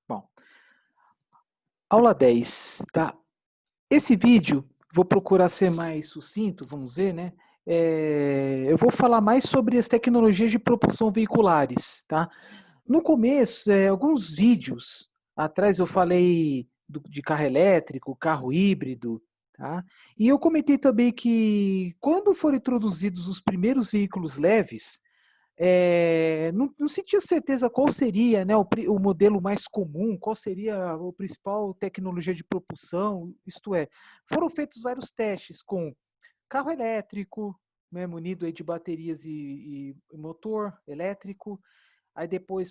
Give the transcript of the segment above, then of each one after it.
Bom, aula 10, tá? Esse vídeo, vou procurar ser mais sucinto, vamos ver, né? Eu vou falar mais sobre as tecnologias de propulsão veiculares, tá? No começo, alguns vídeos atrás eu falei de carro elétrico, carro híbrido, tá? E eu comentei também que quando foram introduzidos os primeiros veículos leves, não sentia certeza qual seria, né, o modelo mais comum, qual seria a principal tecnologia de propulsão, isto é, foram feitos vários testes com carro elétrico, né, munido aí de baterias e motor elétrico. Aí depois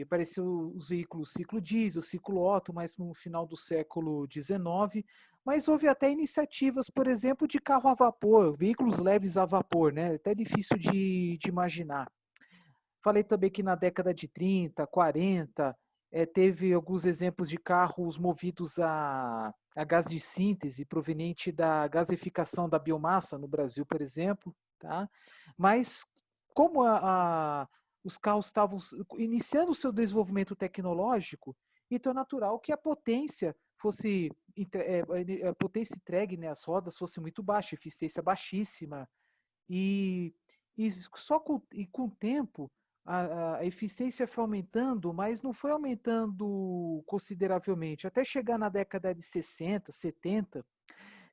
apareceu os veículos ciclo diesel, ciclo Otto, mais no final do século XIX, mas houve até iniciativas, por exemplo, de carro a vapor, veículos leves a vapor, né? Até difícil de imaginar. Falei também que na década de 30, 40, teve alguns exemplos de carros movidos a gás de síntese proveniente da gasificação da biomassa no Brasil, por exemplo, tá? Mas como os carros estavam iniciando o seu desenvolvimento tecnológico, então é natural que a potência fosse a potência entregue, né, às rodas fosse muito baixa, eficiência baixíssima, e, com o tempo a eficiência foi aumentando, mas não foi aumentando consideravelmente. Até chegar na década de 60, 70,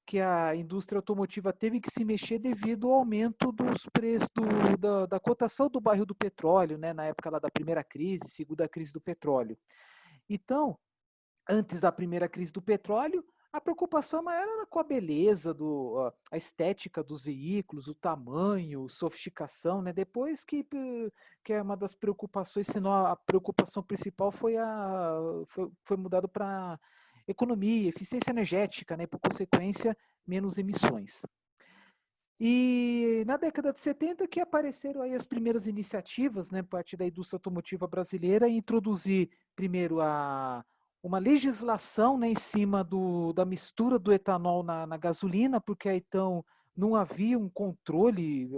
que a indústria automotiva teve que se mexer devido ao aumento dos preços da cotação do barril do petróleo, né, na época lá da primeira crise, segunda crise do petróleo. Então, antes da primeira crise do petróleo, a preocupação maior era com a beleza, a estética dos veículos, o tamanho, sofisticação, né? Depois que é uma das preocupações, senão a preocupação principal foi mudado para economia, eficiência energética, né? Por consequência, menos emissões. E na década de 70 que apareceram aí as primeiras iniciativas, né, parte da indústria automotiva brasileira, em introduzir primeiro uma legislação, né, em cima da mistura do etanol na gasolina, porque aí, então não havia um controle,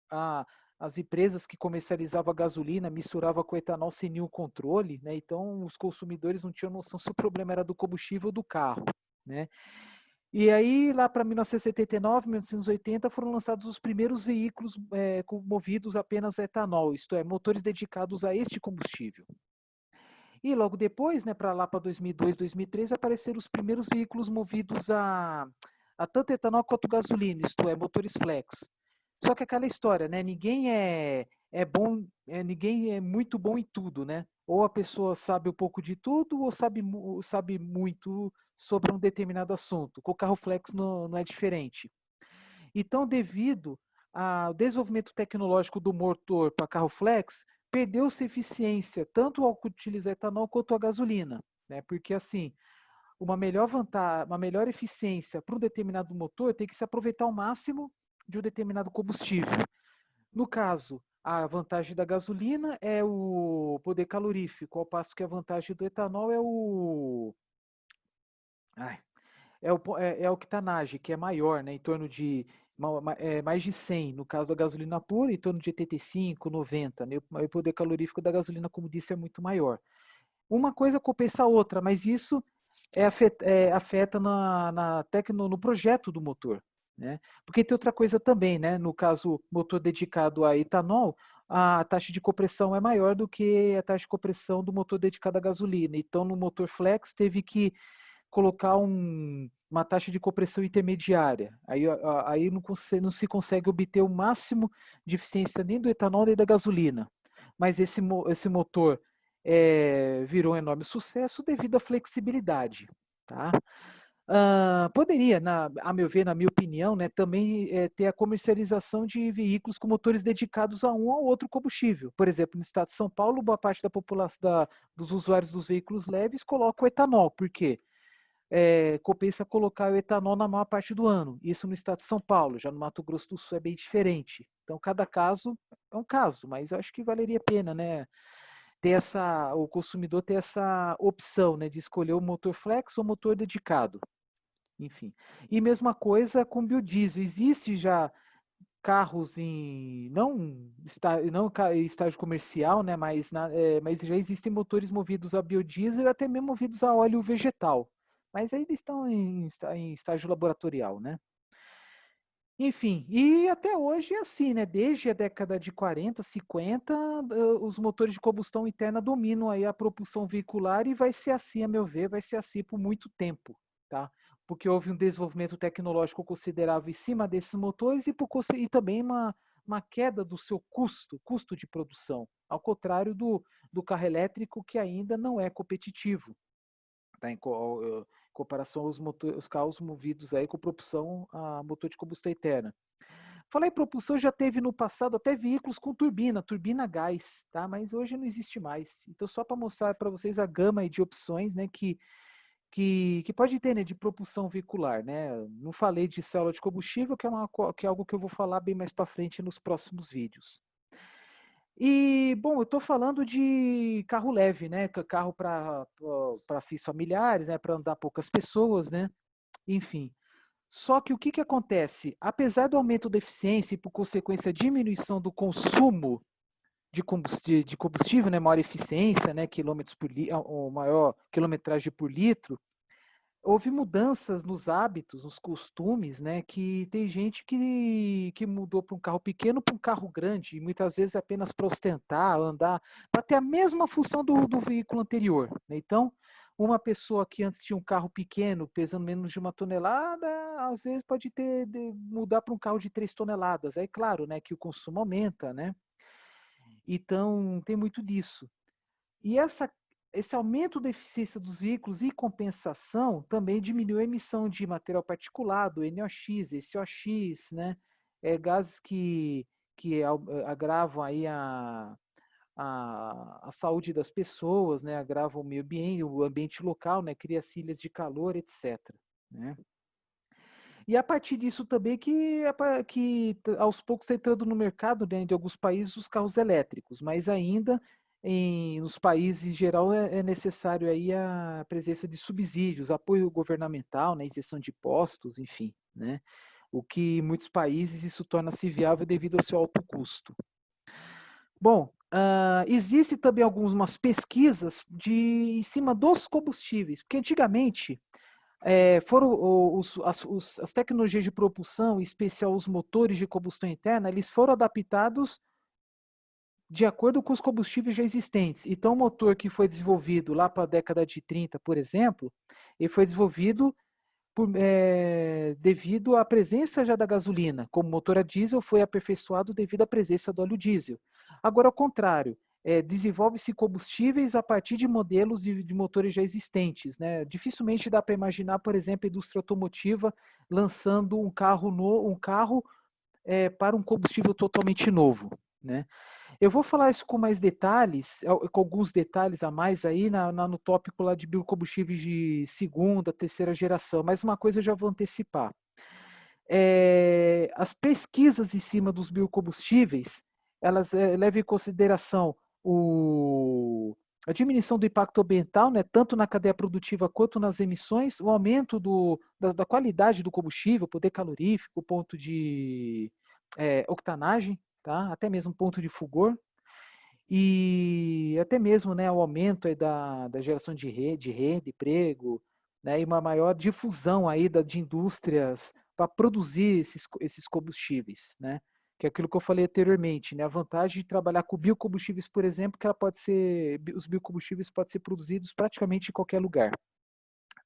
a, as empresas que comercializavam a gasolina misturavam com etanol sem nenhum controle, né, então os consumidores não tinham noção se o problema era do combustível ou do carro, né. E aí, lá para 1979, 1980, foram lançados os primeiros veículos movidos apenas a etanol, isto é, motores dedicados a este combustível. E logo depois, né, para lá para 2002, 2003, apareceram os primeiros veículos movidos a tanto etanol quanto gasolina, isto é, motores flex. Só que aquela história, né, ninguém é muito bom em tudo, né? Ou a pessoa sabe um pouco de tudo, ou sabe muito sobre um determinado assunto. Com o carro flex não é diferente. Então, devido ao desenvolvimento tecnológico do motor para carro flex, perdeu-se eficiência, tanto ao utilizar etanol quanto a gasolina, né? Porque assim, uma melhor eficiência para um determinado motor tem que se aproveitar ao máximo de um determinado combustível. No caso, a vantagem da gasolina é o poder calorífico, ao passo que a vantagem do etanol é ai, é a octanagem, que é maior, né, em torno de mais de 100, no caso da gasolina pura, em torno de 85, 90, né, o poder calorífico da gasolina, como disse, é muito maior. Uma coisa compensa a outra, mas isso afeta no projeto do motor, né? Porque tem outra coisa também, né? No caso, motor dedicado a etanol, a taxa de compressão é maior do que a taxa de compressão do motor dedicado à gasolina. Então, no motor flex, teve que colocar uma taxa de compressão intermediária. Aí não se consegue obter o máximo de eficiência nem do etanol nem da gasolina. Mas esse motor virou um enorme sucesso devido à flexibilidade. Tá? Poderia, a meu ver, na minha opinião, né, também ter a comercialização de veículos com motores dedicados a um ou outro combustível. Por exemplo, no estado de São Paulo, boa parte da população dos usuários dos veículos leves coloca o etanol. Por quê? Compensa colocar o etanol na maior parte do ano. Isso no estado de São Paulo, já no Mato Grosso do Sul é bem diferente. Então, cada caso é um caso, mas eu acho que valeria a pena, né? O consumidor ter essa opção, né, de escolher o motor flex ou motor dedicado. Enfim. E mesma coisa com biodiesel. Existe já carros em estágio comercial, né, mas já existem motores movidos a biodiesel e até mesmo movidos a óleo vegetal. Mas ainda estão em estágio laboratorial, né? Enfim, e até hoje é assim, né? Desde a década de 40, 50, os motores de combustão interna dominam aí a propulsão veicular e vai ser assim, a meu ver, vai ser assim por muito tempo, tá? Porque houve um desenvolvimento tecnológico considerável em cima desses motores e também uma queda do seu custo de produção, ao contrário do carro elétrico que ainda não é competitivo, tá? Em comparação aos carros movidos aí com propulsão a motor de combustão interna. Falar em propulsão, já teve no passado até veículos com turbina a gás, tá? Mas hoje não existe mais. Então, só para mostrar para vocês a gama aí de opções, né, que pode ter, né, de propulsão veicular, né? Não falei de célula de combustível, que é algo que eu vou falar bem mais para frente nos próximos vídeos. E, bom, eu estou falando de carro leve, né? Carro para fins familiares, né? Para andar poucas pessoas, né? Enfim. Só que o que acontece? Apesar do aumento da eficiência e, por consequência, a diminuição do consumo de combustível, né, maior eficiência, né, quilômetros por ou maior quilometragem por litro, houve mudanças nos hábitos, nos costumes, né, que tem gente que mudou para um carro pequeno para um carro grande, e muitas vezes apenas para ostentar, andar, para ter a mesma função do veículo anterior, né? Então, uma pessoa que antes tinha um carro pequeno, pesando menos de 1 tonelada, às vezes pode mudar para um carro de 3 toneladas. Aí, claro, né, que o consumo aumenta, né? Então, tem muito disso. E esse aumento da eficiência dos veículos e compensação também diminuiu a emissão de material particulado, NOx, SOx, né? Gases que agravam aí a saúde das pessoas, né? Agravam o meio ambiente, o ambiente local, né? Cria ilhas de calor, etc. Né? E a partir disso também aos poucos está entrando no mercado, né, de alguns países os carros elétricos, mas ainda nos países em geral é necessário aí a presença de subsídios, apoio governamental, né, isenção de impostos, enfim, né? O que em muitos países isso torna-se viável devido ao seu alto custo. Bom, existe também algumas pesquisas em cima dos combustíveis, porque antigamente foram as tecnologias de propulsão, em especial os motores de combustão interna, eles foram adaptados de acordo com os combustíveis já existentes. Então, o motor que foi desenvolvido lá para a década de 30, por exemplo, ele foi desenvolvido devido à presença já da gasolina. Como motor a diesel, foi aperfeiçoado devido à presença do óleo diesel. Agora, ao contrário, desenvolve-se combustíveis a partir de modelos de motores já existentes, né? Dificilmente dá para imaginar, por exemplo, a indústria automotiva lançando um carro para um combustível totalmente novo, né? Eu vou falar isso com mais detalhes, com alguns detalhes a mais aí no tópico lá de biocombustíveis de segunda, terceira geração, mas uma coisa eu já vou antecipar. As pesquisas em cima dos biocombustíveis, elas levam em consideração a diminuição do impacto ambiental, né, tanto na cadeia produtiva quanto nas emissões, o aumento da qualidade do combustível, poder calorífico, ponto de octanagem, tá? Até mesmo ponto de fulgor, e até mesmo, né, o aumento aí da geração de renda, emprego, né, e uma maior difusão aí de indústrias para produzir esses combustíveis, né? Que é aquilo que eu falei anteriormente, né? A vantagem de trabalhar com biocombustíveis, por exemplo, que os biocombustíveis podem ser produzidos praticamente em qualquer lugar,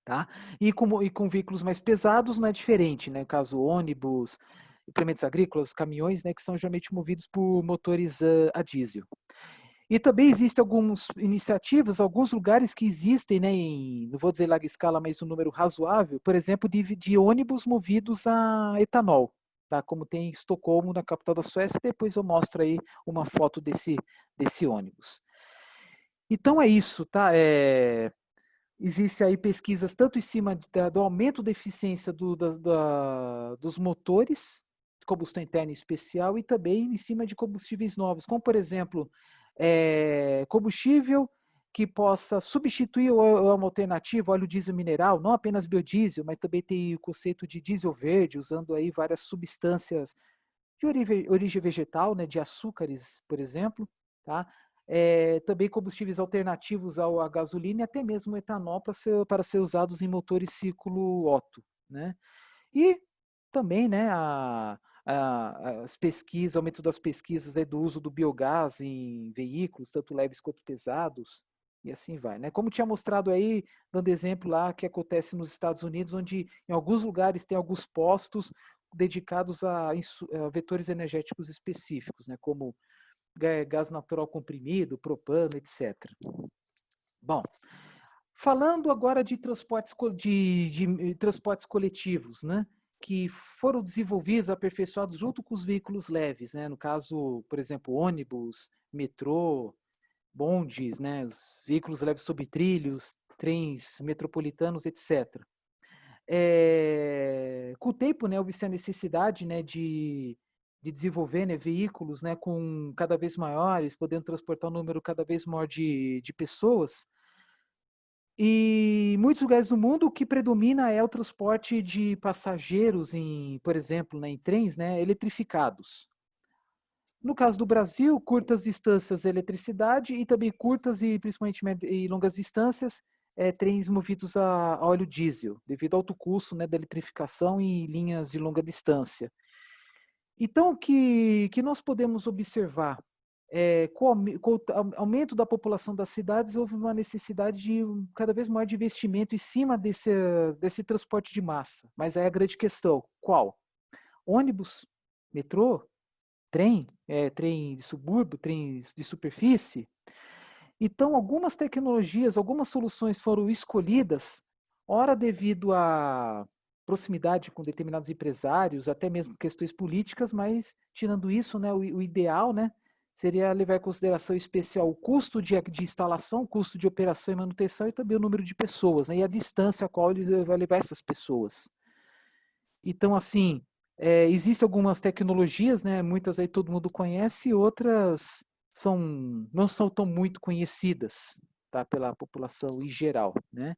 tá? E com veículos mais pesados não é diferente, né? Caso ônibus, implementos agrícolas, caminhões, né, que são geralmente movidos por motores a diesel. E também existem algumas iniciativas, alguns lugares que existem, né, não vou dizer larga escala, mas um número razoável, por exemplo, de ônibus movidos a etanol, tá? Como tem em Estocolmo, na capital da Suécia, depois eu mostro aí uma foto desse ônibus. Então é isso, tá? Existem aí pesquisas tanto em cima do aumento da eficiência dos motores, de combustão interna em especial, e também em cima de combustíveis novos, como por exemplo, combustível que possa substituir uma alternativa, óleo diesel mineral, não apenas biodiesel, mas também tem o conceito de diesel verde, usando aí várias substâncias de origem vegetal, né, de açúcares, por exemplo, tá? Também combustíveis alternativos à gasolina e até mesmo etanol para ser usados em motores ciclo Otto, né? E também, né, as pesquisas, aumento das pesquisas do uso do biogás em veículos, tanto leves quanto pesados, e assim vai, né? Como tinha mostrado aí, dando exemplo lá, que acontece nos Estados Unidos, onde em alguns lugares tem alguns postos dedicados a vetores energéticos específicos, né, como gás natural comprimido, propano, etc. Bom, falando agora de transportes coletivos, né, que foram desenvolvidos, aperfeiçoados junto com os veículos leves, né, no caso, por exemplo, ônibus, metrô, bondes, né, os veículos leves sobre trilhos, trens metropolitanos, etc. Com o tempo, né, houve-se a necessidade, né, de desenvolver, né, veículos, né, com cada vez maiores, podendo transportar um número cada vez maior de pessoas. E em muitos lugares do mundo, o que predomina é o transporte de passageiros em, por exemplo, né, em trens, né, eletrificados. No caso do Brasil, curtas distâncias eletricidade e também curtas e principalmente e longas distâncias, trens movidos a óleo diesel, devido ao alto custo, né, da eletrificação em linhas de longa distância. Então, o que nós podemos observar? Com o aumento da população das cidades, houve uma necessidade de cada vez maior de investimento em cima desse transporte de massa. Mas aí a grande questão, qual? Ônibus, metrô, trem de subúrbio, trens de superfície. Então, algumas tecnologias, algumas soluções foram escolhidas, ora devido à proximidade com determinados empresários, até mesmo questões políticas, mas tirando isso, né, o ideal, né, seria levar em consideração em especial o custo de instalação, o custo de operação e manutenção e também o número de pessoas, né, e a distância a qual ele vai levar essas pessoas. Então, assim, existem algumas tecnologias, né? Muitas aí todo mundo conhece, e outras não são tão muito conhecidas, tá? Pela população em geral, né?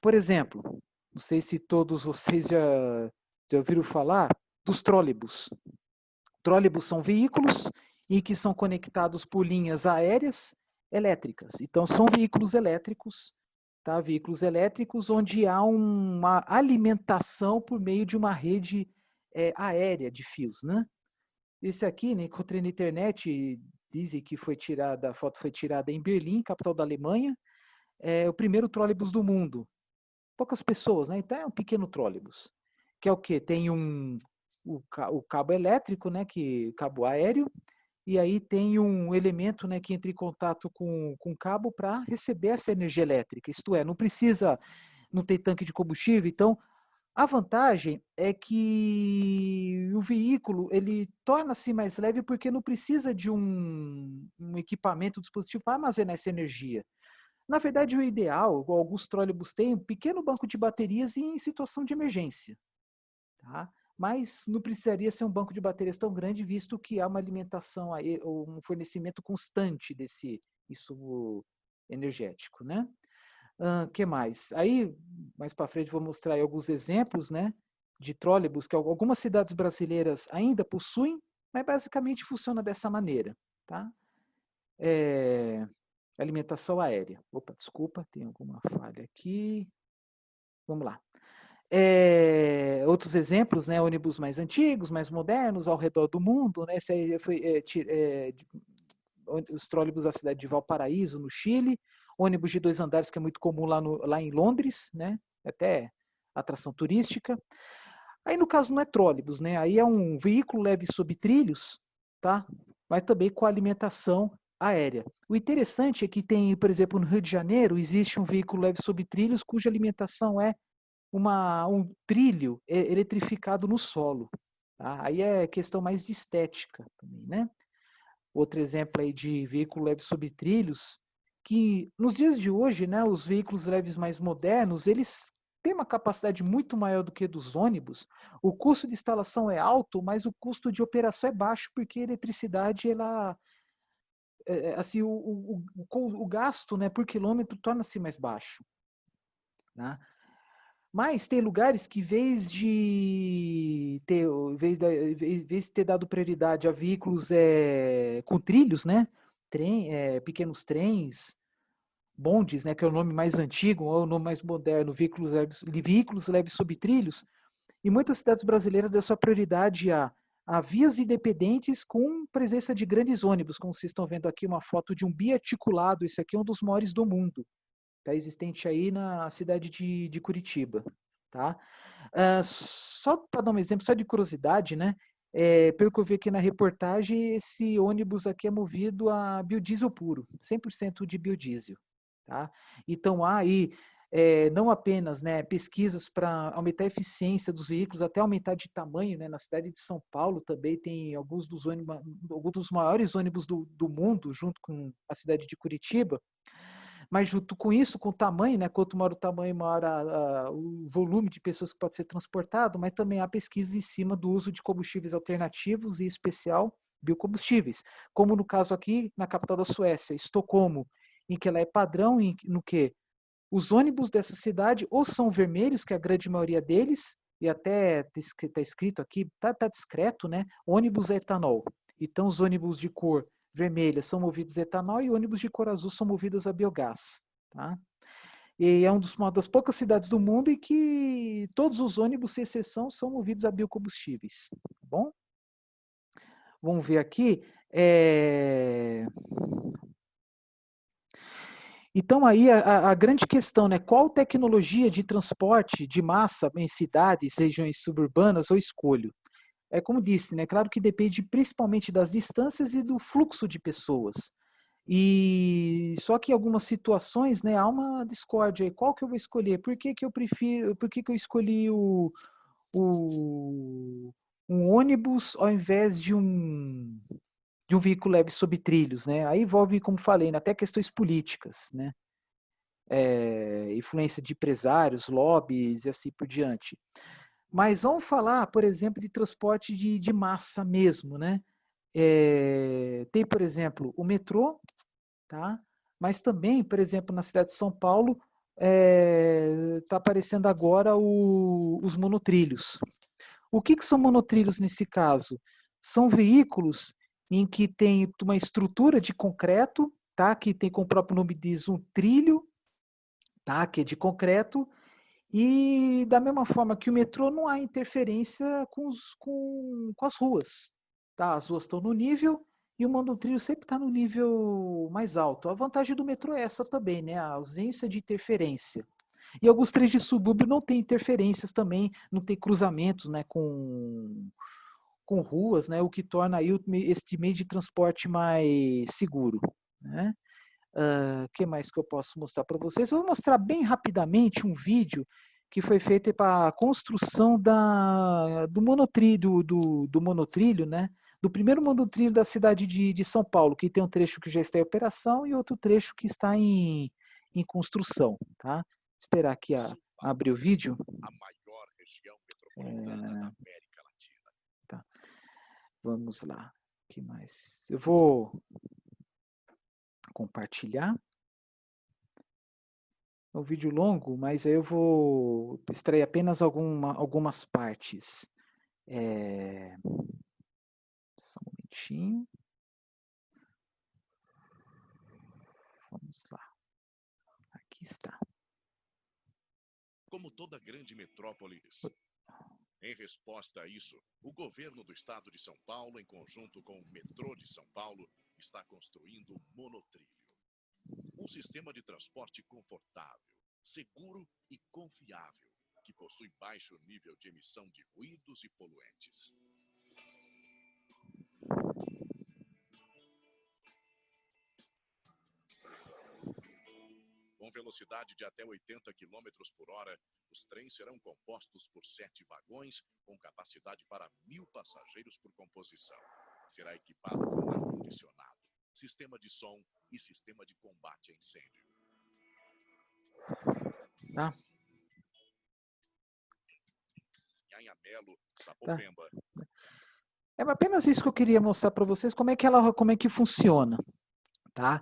Por exemplo, não sei se todos vocês já ouviram falar dos trólebus. Trólebus são veículos e que são conectados por linhas aéreas elétricas. Então, são veículos elétricos, tá? Veículos elétricos onde há uma alimentação por meio de uma rede aérea de fios, né? Esse aqui, né, encontrei na internet, dizem que a foto foi tirada em Berlim, capital da Alemanha, é o primeiro trólebus do mundo. Poucas pessoas, né? Então é um pequeno trólebus. Que é o quê? Tem o cabo elétrico, né, cabo aéreo, e aí tem um elemento, né, que entra em contato com o cabo para receber essa energia elétrica. Isto é, não tem tanque de combustível, então a vantagem é que o veículo ele torna-se mais leve porque não precisa de um equipamento, um dispositivo para armazenar essa energia. Na verdade, o ideal, alguns trólebus têm, um pequeno banco de baterias em situação de emergência. Tá? Mas não precisaria ser um banco de baterias tão grande, visto que há uma alimentação, ou um fornecimento constante desse insumo energético, né? Que mais? Aí, mais para frente, vou mostrar aí alguns exemplos, né, de trólebus que algumas cidades brasileiras ainda possuem, mas basicamente funciona dessa maneira, tá? Alimentação aérea. Opa, desculpa, tem alguma falha aqui. Vamos lá. Outros exemplos, né, ônibus mais antigos, mais modernos, ao redor do mundo, né, esse aí foi os trólebus da cidade de Valparaíso, no Chile, ônibus de 2 andares, que é muito comum lá em Londres, né, até atração turística. Aí, no caso, não é trólebus, né, aí é um veículo leve sob trilhos, tá, mas também com alimentação aérea. O interessante é que tem, por exemplo, no Rio de Janeiro, existe um veículo leve sob trilhos cuja alimentação é um trilho eletrificado no solo. Tá? Aí é questão mais de estética também, né? Outro exemplo aí de veículo leve sobre trilhos, que nos dias de hoje, né, os veículos leves mais modernos, eles têm uma capacidade muito maior do que dos ônibus. O custo de instalação é alto, mas o custo de operação é baixo, porque a eletricidade, ela, assim, o gasto, né, por quilômetro torna-se mais baixo. Né? Mas tem lugares que, em vez de ter dado prioridade a veículos com trilhos, né? Pequenos trens, bondes, né? Que é o nome mais antigo, ou o nome mais moderno, veículos leves sobre trilhos. E muitas cidades brasileiras dão sua prioridade a vias independentes com presença de grandes ônibus, como vocês estão vendo aqui, uma foto de um biarticulado. Esse aqui é um dos maiores do mundo. Está existente aí na cidade de Curitiba. Tá? Só para dar um exemplo, só de curiosidade, né? Pelo que eu vi aqui na reportagem, esse ônibus aqui é movido a biodiesel puro, 100% de biodiesel. Tá? Então há aí não apenas, né, pesquisas para aumentar a eficiência dos veículos, até aumentar de tamanho, né? Na cidade de São Paulo também tem alguns dos maiores ônibus do mundo, junto com a cidade de Curitiba. Mas junto com isso, com o tamanho, né? Quanto maior o tamanho, maior o volume de pessoas que pode ser transportado, mas também há pesquisas em cima do uso de combustíveis alternativos e, em especial, biocombustíveis. Como no caso aqui, na capital da Suécia, Estocolmo, em que ela é padrão no que os ônibus dessa cidade ou são vermelhos, que é a grande maioria deles, e até está escrito aqui, tá discreto, né? Ônibus a etanol. Então, os ônibus de cor vermelha são movidos a etanol e ônibus de cor azul são movidos a biogás. Tá? E é uma das poucas cidades do mundo em que todos os ônibus, sem exceção, são movidos a biocombustíveis. Tá bom? Vamos ver aqui. Então, aí a grande questão, né? Qual tecnologia de transporte de massa em cidades, regiões suburbanas eu escolho? É como disse, né? Claro que depende principalmente das distâncias e do fluxo de pessoas. E só que em algumas situações, né, há uma discórdia aí. Qual que eu vou escolher? Por que que eu prefiro, por que que eu escolhi um ônibus ao invés de um veículo leve sob trilhos, né? Aí envolve, como falei, né, até questões políticas, né? Influência de empresários, lobbies e assim por diante. Mas vamos falar, por exemplo, de transporte de massa mesmo, né? Tem, por exemplo, o metrô, tá? Mas também, por exemplo, na cidade de São Paulo, está aparecendo agora os monotrilhos. O que são monotrilhos nesse caso? São veículos em que tem uma estrutura de concreto, tá? Que tem, como o próprio nome diz, um trilho, tá? Que é de concreto. E da mesma forma que o metrô, não há interferência com as ruas. Tá? As ruas estão no nível e o monotrilho sempre está no nível mais alto. A vantagem do metrô é essa também, né? A ausência de interferência. E alguns trens de subúrbio não tem interferências também, não tem cruzamentos, né, com ruas, né, o que torna aí este meio de transporte mais seguro. Né? Que mais que eu posso mostrar para vocês? Eu vou mostrar bem rapidamente um vídeo que foi feito para a construção do monotrilho, do monotrilho, né? Do primeiro monotrilho da cidade de São Paulo, que tem um trecho que já está em operação e outro trecho que está em construção. Tá? Esperar aqui abrir o vídeo. A maior região metropolitana da América Latina. Tá. Vamos lá. O que mais? Eu vou compartilhar. É um vídeo longo, mas aí eu vou extrair apenas algumas partes. Só um momentinho. Vamos lá. Aqui está. Como toda grande metrópole, em resposta a isso, o governo do estado de São Paulo, em conjunto com o metrô de São Paulo, está construindo o monotrilho. Um sistema de transporte confortável, seguro e confiável, que possui baixo nível de emissão de ruídos e poluentes. Com velocidade de até 80 km por hora, os trens serão compostos por 7 vagões, com capacidade para 1.000 passageiros por composição. Será equipado com ar-condicionado, sistema de som e sistema de combate a incêndio. Tá. Anhangamelo, Sapopemba. Tá. É apenas isso que eu queria mostrar para vocês, como é que funciona. Tá?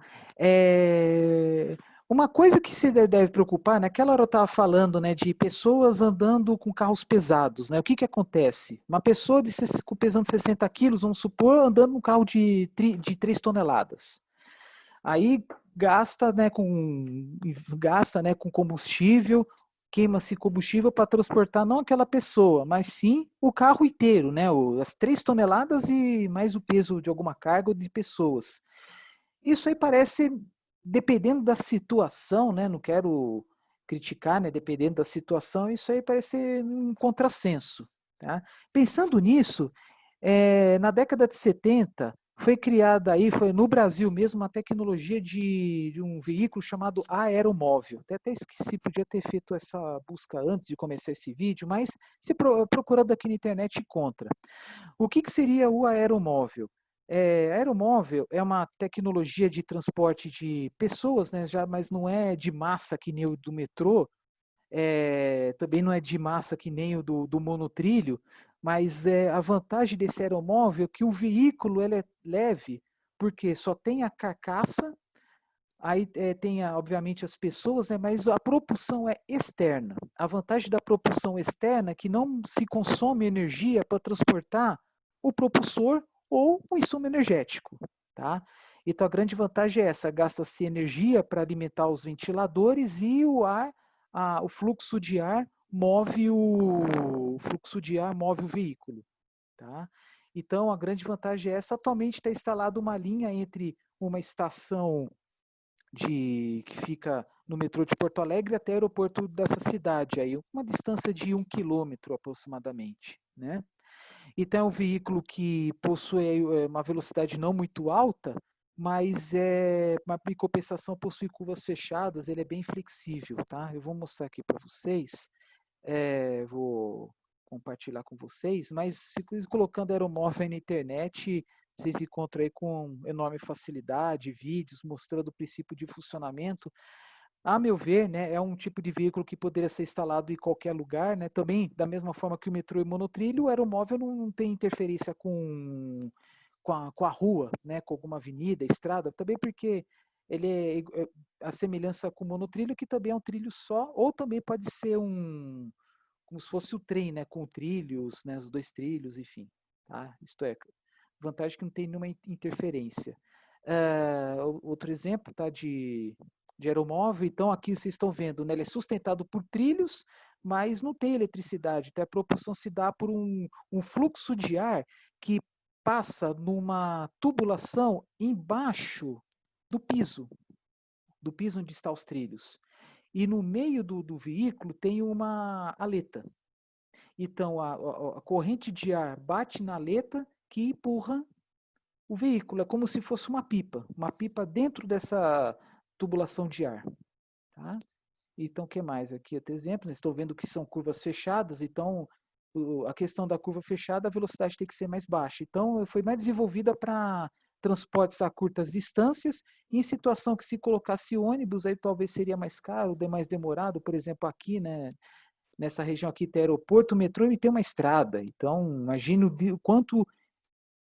Uma coisa que se deve preocupar, naquela hora eu estava falando, né, de pessoas andando com carros pesados, né? O que que acontece? Uma pessoa pesando 60 quilos, vamos supor, andando num carro de 3 toneladas. Aí gasta, né, com combustível, queima-se combustível para transportar não aquela pessoa, mas sim o carro inteiro, né, as 3 toneladas e mais o peso de alguma carga ou de pessoas. Isso aí parece, dependendo da situação, né, não quero criticar, né, dependendo da situação, isso aí parece um contrassenso. Tá? Pensando nisso, na década de 70, foi criada aí, foi no Brasil mesmo, uma tecnologia de um veículo chamado aeromóvel. Até esqueci, podia ter feito essa busca antes de começar esse vídeo, mas se procurando aqui na internet encontra. O que, que seria o aeromóvel? Aeromóvel é uma tecnologia de transporte de pessoas, né, mas não é de massa que nem o do metrô, também não é de massa que nem o do monotrilho, mas a vantagem desse aeromóvel é que o veículo ele é leve, porque só tem a carcaça, aí tem, obviamente, as pessoas, né, mas a propulsão é externa. A vantagem da propulsão externa é que não se consome energia para transportar o propulsor ou o insumo energético. Tá? Então, a grande vantagem é essa, gasta-se energia para alimentar os ventiladores e o fluxo de ar move o veículo. Tá? Então, a grande vantagem é essa. Atualmente está instalada uma linha entre uma estação que fica no metrô de Porto Alegre até o aeroporto dessa cidade, aí, uma distância de 1 quilômetro aproximadamente. Né? Então, é um veículo que possui uma velocidade não muito alta, mas em compensação possui curvas fechadas, ele é bem flexível. Tá? Eu vou mostrar aqui para vocês, vou compartilhar com vocês, mas se colocando aeromóvel aí na internet, vocês encontram aí com enorme facilidade vídeos mostrando o princípio de funcionamento. A meu ver, né, é um tipo de veículo que poderia ser instalado em qualquer lugar, né? Também, da mesma forma que o metrô e o monotrilho, o aeromóvel não tem interferência com a rua, né, com alguma avenida, estrada, também porque ele é a semelhança com o monotrilho, que também é um trilho só, ou também pode ser como se fosse o trem, né, com trilhos, né, os 2 trilhos, enfim. Tá? Isto é, vantagem que não tem nenhuma interferência. Outro exemplo, tá, de aeromóvel, então aqui vocês estão vendo, né, ele é sustentado por trilhos, mas não tem eletricidade, então a propulsão se dá por um fluxo de ar que passa numa tubulação embaixo do piso onde estão os trilhos. E no meio do veículo tem uma aleta. Então, a corrente de ar bate na aleta que empurra o veículo. É como se fosse uma pipa dentro dessa tubulação de ar. Tá? Então, o que mais? Aqui outro exemplo, estou vendo que são curvas fechadas, então a questão da curva fechada, a velocidade tem que ser mais baixa. Então, foi mais desenvolvida para transportes a curtas distâncias, em situação que se colocasse ônibus, aí talvez seria mais caro, mais demorado, por exemplo, aqui, né, nessa região aqui tem aeroporto, o metrô e tem uma estrada. Então, imagino o quanto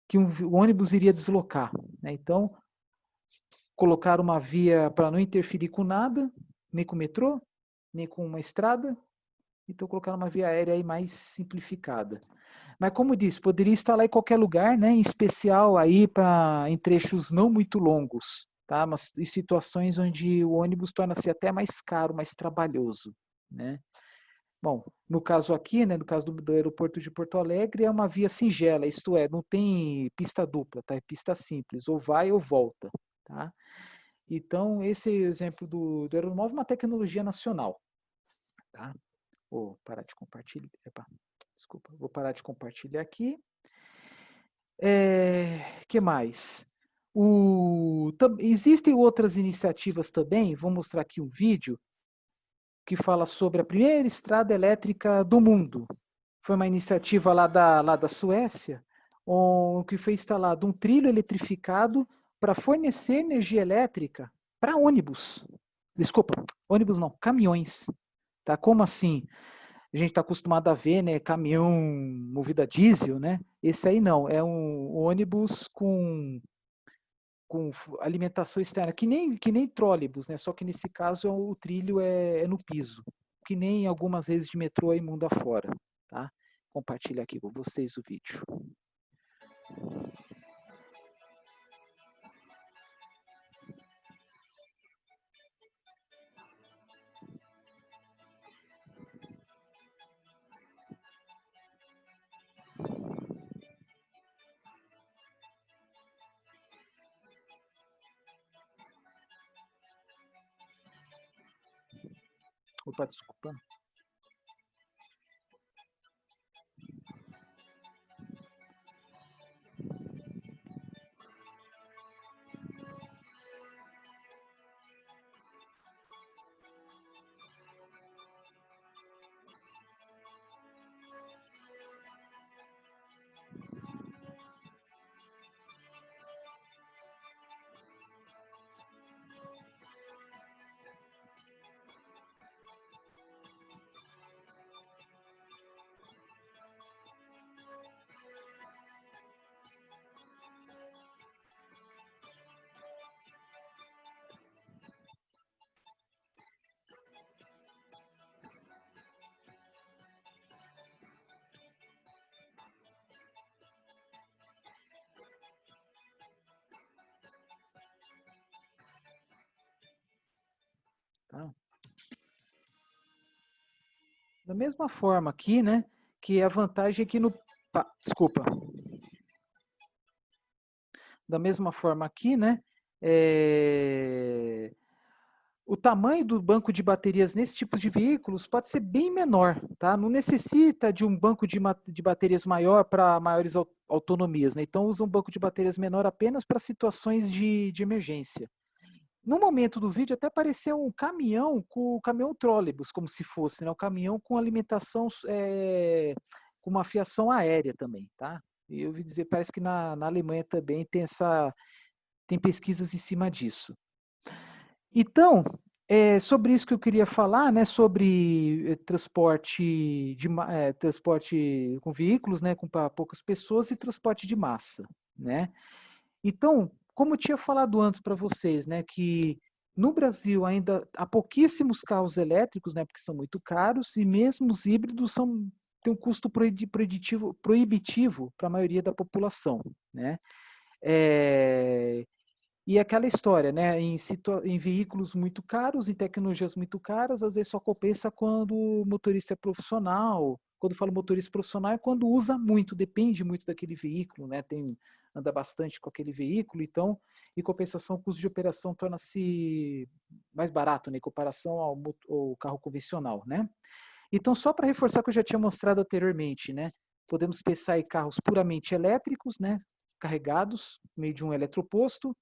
que o ônibus iria deslocar. Né? Então, colocar uma via para não interferir com nada, nem com o metrô, nem com uma estrada, então colocar uma via aérea aí mais simplificada. Mas como disse, poderia instalar em qualquer lugar, né? Em especial aí em trechos não muito longos, tá? Mas em situações onde o ônibus torna-se até mais caro, mais trabalhoso, né? Bom, no caso aqui, né, no caso do aeroporto de Porto Alegre, é uma via singela, isto é, não tem pista dupla, tá? É pista simples, ou vai ou volta, tá? Então, esse exemplo do aeromóvel é uma tecnologia nacional, tá? Vou parar de compartilhar, desculpa, vou parar de compartilhar aqui. Que mais? Existem outras iniciativas também, vou mostrar aqui um vídeo que fala sobre a primeira estrada elétrica do mundo. Foi uma iniciativa lá da Suécia, que foi instalado um trilho eletrificado para fornecer energia elétrica para ônibus. Desculpa, ônibus não, caminhões. Tá? Como assim? A gente está acostumado a ver, né, caminhão movido a diesel, né? Esse aí não, é um ônibus com alimentação externa, que nem trólebus, né? Só que nesse caso o trilho é no piso, que nem algumas redes de metrô aí mundo afora, tá? Compartilhar aqui com vocês o vídeo. Opa, desculpa. Tá? Da mesma forma aqui, né? Que a vantagem aqui no... Desculpa. Da mesma forma aqui, né? O tamanho do banco de baterias nesse tipo de veículos pode ser bem menor, tá? Não necessita de um banco de baterias maior para maiores autonomias, né? Então usa um banco de baterias menor apenas para situações de emergência. No momento do vídeo até apareceu um caminhão com o caminhão trólebus, como se fosse, né? Um caminhão com alimentação, com uma fiação aérea também, tá? E eu ouvi dizer, parece que na Alemanha também tem pesquisas em cima disso. Então, sobre isso que eu queria falar, né? Sobre transporte com veículos, né? Com poucas pessoas e transporte de massa, né? Então, como eu tinha falado antes para vocês, né, que no Brasil ainda há pouquíssimos carros elétricos, né, porque são muito caros, e mesmo os híbridos têm um custo proibitivo para a maioria da população, né? E aquela história, né, em veículos muito caros, em tecnologias muito caras, às vezes só compensa quando o motorista é profissional. Quando eu falo motorista profissional é quando usa muito, depende muito daquele veículo, né? Anda bastante com aquele veículo, então, em compensação, o custo de operação torna-se mais barato, né, em comparação ao carro convencional, né? Então, só para reforçar o que eu já tinha mostrado anteriormente, né? Podemos pensar em carros puramente elétricos, né? Carregados, no meio de um eletroposto,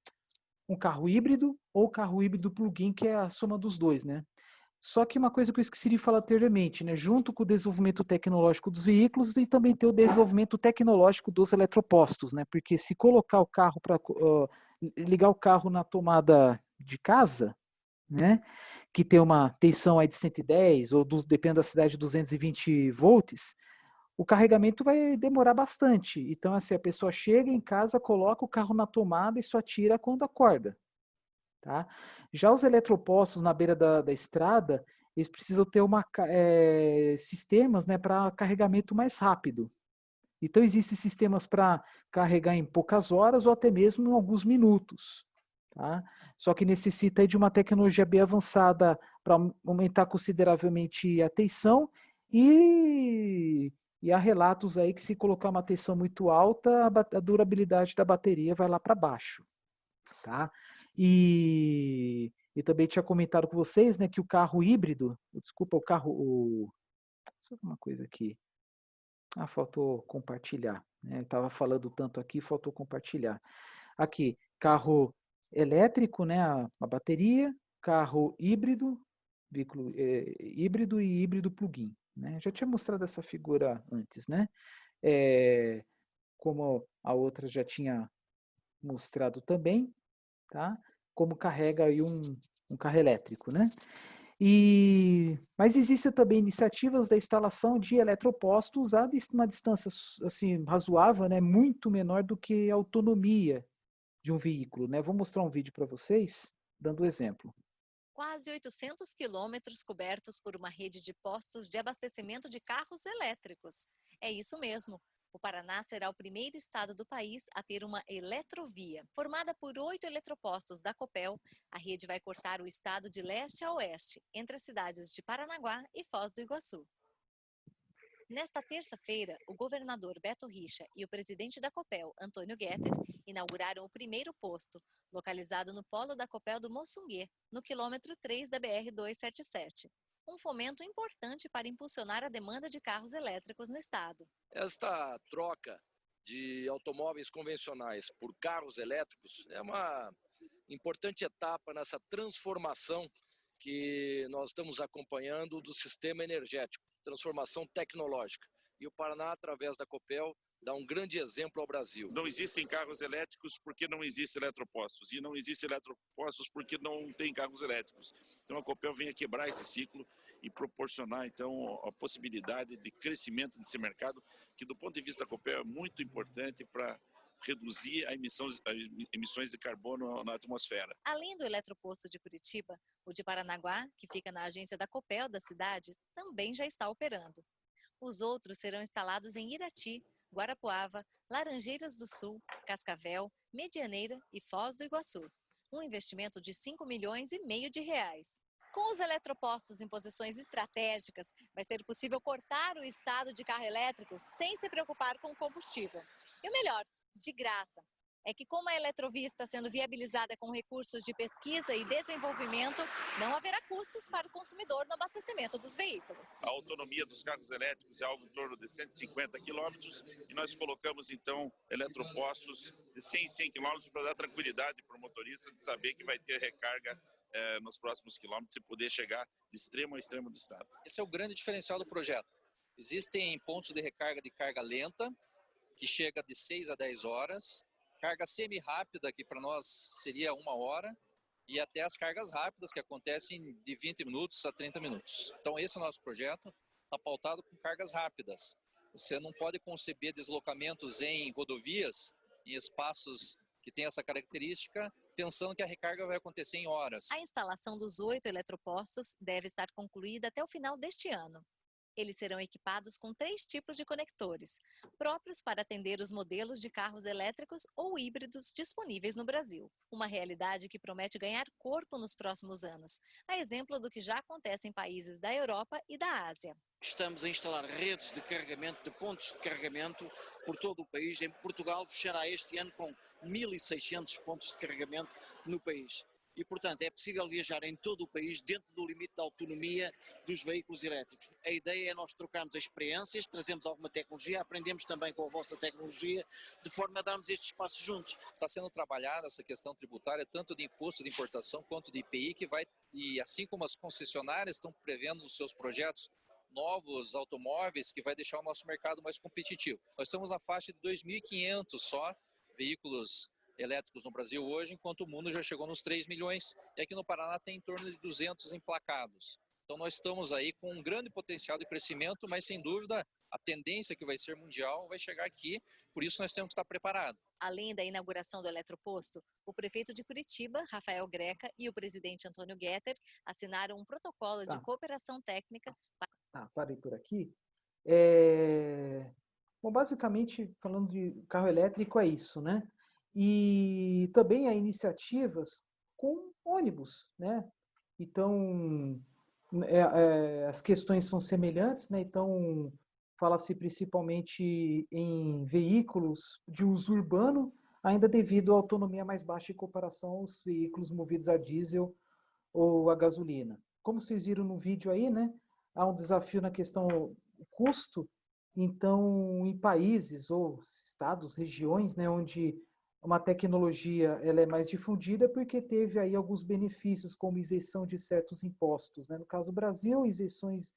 um carro híbrido ou carro híbrido plug-in, que é a soma dos dois, né? Só que uma coisa que eu esqueci de falar anteriormente, né? Junto com o desenvolvimento tecnológico dos veículos e também ter o desenvolvimento tecnológico dos eletropostos, né? Porque se colocar o carro para ligar o carro na tomada de casa, né? Que tem uma tensão aí de 110 ou depende da cidade, 220 volts, o carregamento vai demorar bastante. Então, assim, a pessoa chega em casa, coloca o carro na tomada e só tira quando acorda. Tá? Já os eletropostos na beira da estrada, eles precisam ter sistemas, né, para carregamento mais rápido. Então, existem sistemas para carregar em poucas horas ou até mesmo em alguns minutos. Tá? Só que necessita aí de uma tecnologia bem avançada para aumentar consideravelmente a tensão e há relatos aí que se colocar uma tensão muito alta, a durabilidade da bateria vai lá para baixo. Tá? E também tinha comentado com vocês, né, que o carro híbrido, desculpa, só uma coisa aqui. Faltou compartilhar, né? Estava falando tanto aqui, faltou compartilhar. Aqui, carro elétrico, né, a bateria, carro híbrido, veículo híbrido e híbrido plug-in, né? Já tinha mostrado essa figura antes, né? Como a outra já tinha mostrado também, tá? Como carrega aí um carro elétrico, né? Mas existem também iniciativas da instalação de eletropostos a uma distância assim razoável, né? Muito menor do que a autonomia de um veículo, né? Vou mostrar um vídeo para vocês, dando um exemplo. Quase 800 quilômetros cobertos por uma rede de postos de abastecimento de carros elétricos. É isso mesmo. O Paraná será o primeiro estado do país a ter uma eletrovia. Formada por 8 eletropostos da Copel, a rede vai cortar o estado de leste a oeste, entre as cidades de Paranaguá e Foz do Iguaçu. Nesta terça-feira, o governador Beto Richa e o presidente da Copel, Antônio Getter, inauguraram o primeiro posto, localizado no polo da Copel do Moçunguê, no quilômetro 3 da BR-277. Um fomento importante para impulsionar a demanda de carros elétricos no estado. Esta troca de automóveis convencionais por carros elétricos é uma importante etapa nessa transformação que nós estamos acompanhando do sistema energético, transformação tecnológica. E o Paraná, através da Copel, dá um grande exemplo ao Brasil. Não existem carros elétricos porque não existem eletropostos. E não existem eletropostos porque não tem carros elétricos. Então a Copel vem a quebrar esse ciclo e proporcionar, então, a possibilidade de crescimento desse mercado, que do ponto de vista da Copel é muito importante para reduzir as emissões de carbono na atmosfera. Além do eletroposto de Curitiba, o de Paranaguá, que fica na agência da Copel da cidade, também já está operando. Os outros serão instalados em Irati, Guarapuava, Laranjeiras do Sul, Cascavel, Medianeira e Foz do Iguaçu. Um investimento de 5,5 milhões de reais. Com os eletropostos em posições estratégicas, vai ser possível cortar o estado de carro elétrico sem se preocupar com o combustível. E o melhor, de graça. É que como a eletrovia está sendo viabilizada com recursos de pesquisa e desenvolvimento, não haverá custos para o consumidor no abastecimento dos veículos. A autonomia dos carros elétricos é algo em torno de 150 quilômetros e nós colocamos, então, eletropostos de 100 quilômetros para dar tranquilidade para o motorista de saber que vai ter recarga nos próximos quilômetros e poder chegar de extremo a extremo do estado. Esse é o grande diferencial do projeto. Existem pontos de recarga de carga lenta, que chega de 6 a 10 horas, carga semi-rápida, que para nós seria 1 hora, e até as cargas rápidas, que acontecem de 20 minutos a 30 minutos. Então esse é o nosso projeto, está pautado com cargas rápidas. Você não pode conceber deslocamentos em rodovias, em espaços que têm essa característica, pensando que a recarga vai acontecer em horas. A instalação dos 8 eletropostos deve estar concluída até o final deste ano. Eles serão equipados com 3 tipos de conectores, próprios para atender os modelos de carros elétricos ou híbridos disponíveis no Brasil. Uma realidade que promete ganhar corpo nos próximos anos, a exemplo do que já acontece em países da Europa e da Ásia. Estamos a instalar redes de carregamento, de pontos de carregamento por todo o país. Em Portugal fechará este ano com 1.600 pontos de carregamento no país. E, portanto, é possível viajar em todo o país dentro do limite da autonomia dos veículos elétricos. A ideia é nós trocarmos experiências, trazemos alguma tecnologia, aprendemos também com a vossa tecnologia, de forma a darmos estes passos juntos. Está sendo trabalhada essa questão tributária, tanto de imposto de importação quanto de IPI, e assim como as concessionárias estão prevendo nos seus projetos novos automóveis, que vai deixar o nosso mercado mais competitivo. Nós estamos na faixa de 2.500 só veículos elétricos no Brasil hoje, enquanto o mundo já chegou nos 3 milhões, e aqui no Paraná tem em torno de 200 emplacados. Então nós estamos aí com um grande potencial de crescimento, mas sem dúvida a tendência que vai ser mundial vai chegar aqui, por isso nós temos que estar preparados. Além da inauguração do eletroposto, o prefeito de Curitiba, Rafael Greca, e o presidente Antônio Getter assinaram um protocolo de cooperação técnica. Parei por aqui. Bom, basicamente, falando de carro elétrico, é isso, né? E também há iniciativas com ônibus, né? Então, as questões são semelhantes, né? Então, fala-se principalmente em veículos de uso urbano, ainda devido à autonomia mais baixa em comparação aos veículos movidos a diesel ou a gasolina. Como vocês viram no vídeo aí, né? Há um desafio na questão do custo. Então, em países ou estados, regiões, né, onde uma tecnologia ela é mais difundida, porque teve aí alguns benefícios, como isenção de certos impostos, né? No caso do Brasil, isenções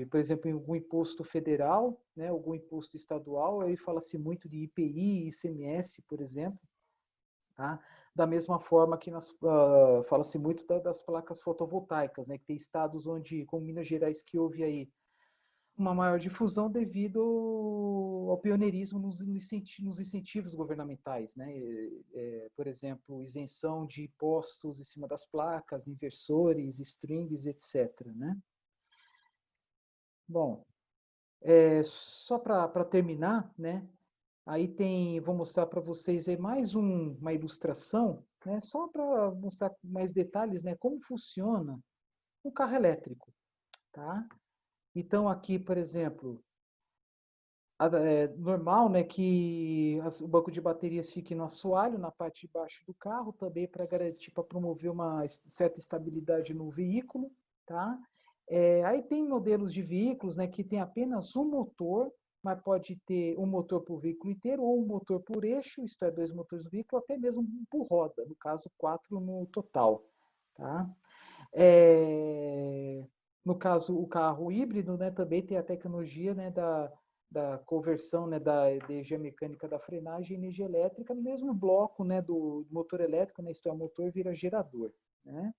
por exemplo, em algum imposto federal, né, algum imposto estadual, aí fala-se muito de IPI, ICMS, por exemplo, tá? Da mesma forma que fala-se muito das placas fotovoltaicas, né, que tem estados onde, como Minas Gerais, que houve aí uma maior difusão devido ao pioneirismo nos incentivos governamentais, né? Por exemplo, isenção de impostos em cima das placas, inversores, strings, etc., né? Bom, só para terminar, né? Aí vou mostrar para vocês aí mais uma ilustração, né? Só para mostrar com mais detalhes, né? Como funciona um carro elétrico, tá? Então aqui, por exemplo, é normal, né, que o banco de baterias fique no assoalho, na parte de baixo do carro, também para garantir, para promover uma certa estabilidade no veículo, tá? Aí tem modelos de veículos, né, que tem apenas um motor, mas pode ter um motor por veículo inteiro ou um motor por eixo, isto é, 2 motores do veículo, até mesmo um por roda, no caso 4 no total, tá? No caso, o carro híbrido, né, também tem a tecnologia, né, da conversão, né, da energia mecânica da frenagem e energia elétrica no mesmo bloco, né, do motor elétrico, né, isto é, o motor vira gerador, né?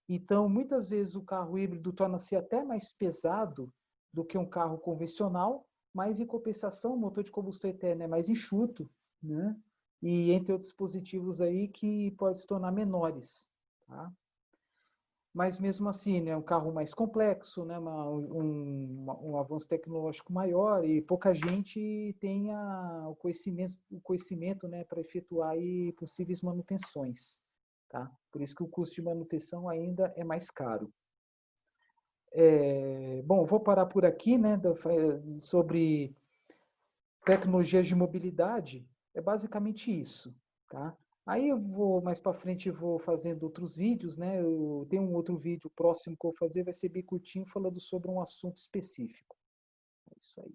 Então, muitas vezes o carro híbrido torna-se até mais pesado do que um carro convencional, mas em compensação o motor de combustão interna é mais enxuto, né? E entre outros dispositivos aí que podem se tornar menores, tá? Mas mesmo assim, né, um carro mais complexo, né, um avanço tecnológico maior e pouca gente tem o conhecimento, né, para efetuar aí possíveis manutenções, tá? Por isso que o custo de manutenção ainda é mais caro. Bom, vou parar por aqui, né, sobre tecnologias de mobilidade, é basicamente isso, tá? Aí eu vou, mais para frente, eu vou fazendo outros vídeos, né? Eu tenho um outro vídeo próximo que eu vou fazer, vai ser bem curtinho, falando sobre um assunto específico. É isso aí.